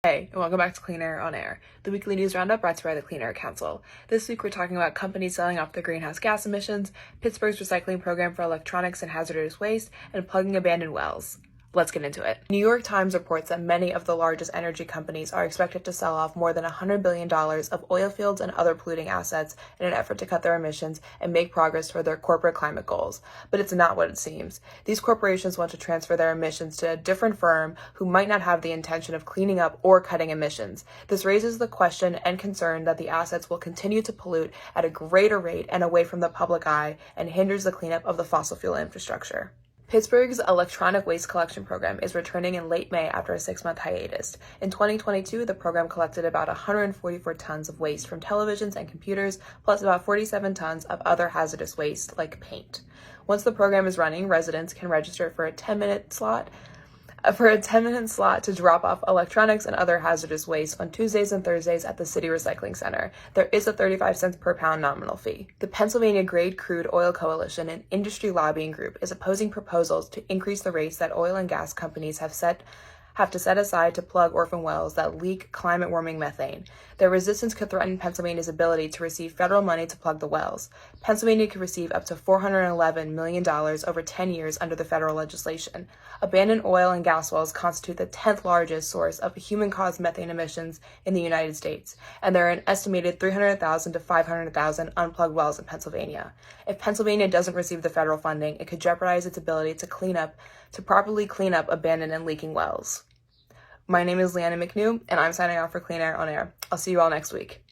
Hey, and welcome back to Clean Air on Air, the weekly news roundup brought to you by the Clean Air Council. This week we're talking about companies selling off their greenhouse gas emissions, Pittsburgh's recycling program for electronics and hazardous waste, and plugging abandoned wells. Let's get into it. New York Times reports that many of the largest energy companies are expected to sell off more than $100 billion of oil fields and other polluting assets in an effort to cut their emissions and make progress toward their corporate climate goals. But it's not what it seems. These corporations want to transfer their emissions to a different firm who might not have the intention of cleaning up or cutting emissions. This raises the question and concern that the assets will continue to pollute at a greater rate and away from the public eye and hinders the cleanup of the fossil fuel infrastructure. Pittsburgh's electronic waste collection program is returning in late May after a 6-month hiatus. In 2022, the program collected about 144 tons of waste from televisions and computers, plus about 47 tons of other hazardous waste like paint. Once the program is running, residents can register for a 10-minute slot to drop off electronics and other hazardous waste on Tuesdays and Thursdays at the City Recycling Center. There is a 35 cents per pound nominal fee. The Pennsylvania Grade Crude Oil Coalition, an industry lobbying group, is opposing proposals to increase the rates that oil and gas companies have to set aside to plug orphan wells that leak climate-warming methane. Their resistance could threaten Pennsylvania's ability to receive federal money to plug the wells. Pennsylvania could receive up to $411 million over 10 years under the federal legislation. Abandoned oil and gas wells constitute the 10th largest source of human-caused methane emissions in the United States, and there are an estimated 300,000 to 500,000 unplugged wells in Pennsylvania. If Pennsylvania doesn't receive the federal funding, it could jeopardize its ability to properly clean up abandoned and leaking wells. My name is Leanna McNew, and I'm signing off for Clean Air on Air. I'll see you all next week.